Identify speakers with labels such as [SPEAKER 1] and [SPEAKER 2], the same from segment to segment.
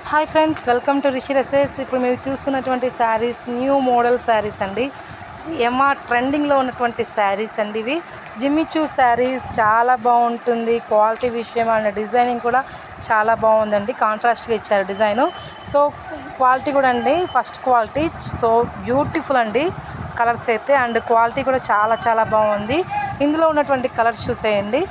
[SPEAKER 1] Hi friends, welcome to Rishi dresses. ఇప్పుడు మీరు చూస్తున్నటువంటి శారీస్ న్యూ మోడల్ శారీస్ అండి. ఎంఆర్ ట్రెండింగ్లో ఉన్నటువంటి శారీస్ అండి. ఇవి జిమ్మిచూ శారీస్ చాలా బాగుంటుంది. క్వాలిటీ విషయం అండ్ డిజైనింగ్ కూడా చాలా బాగుందండి. కాంట్రాస్ట్గా ఇచ్చారు డిజైను. సో క్వాలిటీ కూడా అండి ఫస్ట్ క్వాలిటీ. సో బ్యూటిఫుల్ అండి కలర్స్ అయితే, అండ్ క్వాలిటీ కూడా చాలా చాలా బాగుంది. ఇందులో ఉన్నటువంటి కలర్స్ చూసేయండి.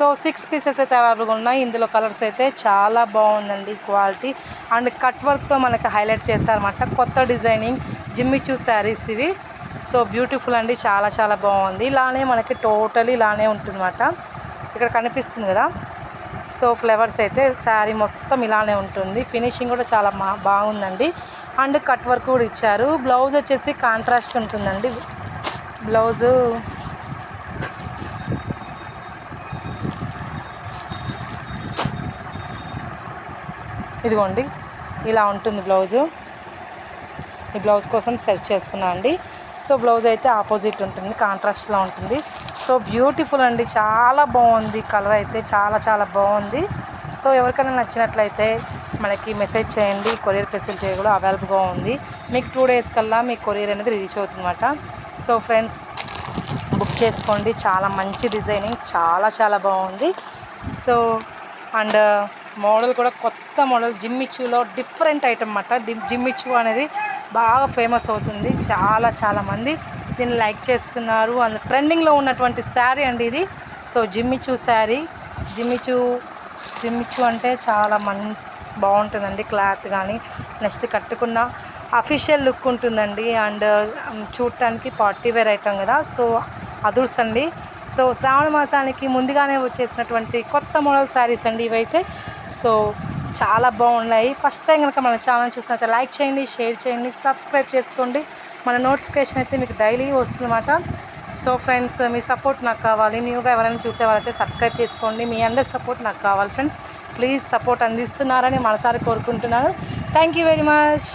[SPEAKER 1] సో 6 పీసెస్ అయితే అవైలబుల్గా ఉన్నాయి. ఇందులో కలర్స్ అయితే చాలా బాగుందండి క్వాలిటీ, అండ్ కట్ వర్క్తో మనకి హైలైట్ చేశారన్నమాట. కొత్త డిజైనింగ్ జిమ్మిచూ శారీస్ ఇవి. సో బ్యూటిఫుల్ అండి, చాలా చాలా బాగుంది. ఇలానే మనకి టోటలీ ఇలానే ఉంటుందన్నమాట. ఇక్కడ కనిపిస్తుంది కదా. సో ఫ్లవర్స్ అయితే శారీ మొత్తం ఇలానే ఉంటుంది. ఫినిషింగ్ కూడా చాలా బాగుందండి. అండ్ కట్ వర్క్ కూడా ఇచ్చారు. బ్లౌజ్ వచ్చేసి కాంట్రాస్ట్ ఉంటుందండి. బ్లౌజు ఇదిగోండి ఇలా ఉంటుంది బ్లౌజు. ఈ బ్లౌజ్ కోసం సెర్చ్ చేస్తున్నా అండి. సో బ్లౌజ్ అయితే ఆపోజిట్ ఉంటుంది, కాంట్రాస్ట్లో ఉంటుంది. సో బ్యూటిఫుల్ అండి, చాలా బాగుంది. కలర్ అయితే చాలా చాలా బాగుంది. సో ఎవరికైనా నచ్చినట్లయితే మనకి మెసేజ్ చేయండి. కొరియర్ ఫెసిలిటీ కూడా అవైలబుల్గా ఉంది. మీకు 2 days కల్లా మీ కొరియర్ అనేది రీచ్ అవుతుందన్నమాట. సో ఫ్రెండ్స్, బుక్ చేసుకోండి. చాలా మంచి డిజైనింగ్, చాలా చాలా బాగుంది. సో అండ్ మోడల్ కూడా కొత్త మోడల్. జిమ్మిచూలో డిఫరెంట్ ఐటమ్ అన్నమాట. జిమ్మిచూ అనేది బాగా ఫేమస్ అవుతుంది. చాలా చాలామంది దీన్ని లైక్ చేస్తున్నారు. అండ్ ట్రెండింగ్లో ఉన్నటువంటి శారీ అండి ఇది. So Jimmy Choo sari. జిమ్మిచూ అంటే చాలా బాగుంటుందండి. క్లాత్ కానీ నెక్స్ట్ కట్టుకున్న అఫీషియల్ లుక్ ఉంటుందండి. అండ్ చూడటానికి పార్టీ వేర్ ఐటమ్ కదా. సో అదుర్స్ అండి. సో శ్రావణ మాసానికి ముందుగానే వచ్చేసినటువంటి కొత్త మోడల్ శారీస్ అండి ఇవైతే. సో చాలా బాగున్నాయి. ఫస్ట్ టైం కనుక మన ఛానల్ చూసినట్లయితే లైక్ చేయండి, షేర్ చేయండి, సబ్స్క్రైబ్ చేసుకోండి. మన నోటిఫికేషన్ అయితే మీకు డైలీ వస్తుందన్నమాట. సో ఫ్రెండ్స్, మీ సపోర్ట్ నాకు కావాలి. న్యూగా ఎవరైనా చూసేవాళ్ళైతే సబ్స్క్రైబ్ చేసుకోండి. మీ అందరి సపోర్ట్ నాకు కావాలి ఫ్రెండ్స్. ప్లీజ్ సపోర్ట్ అందిస్తున్నారని మనసారి కోరుకుంటున్నాను. Thank you very much.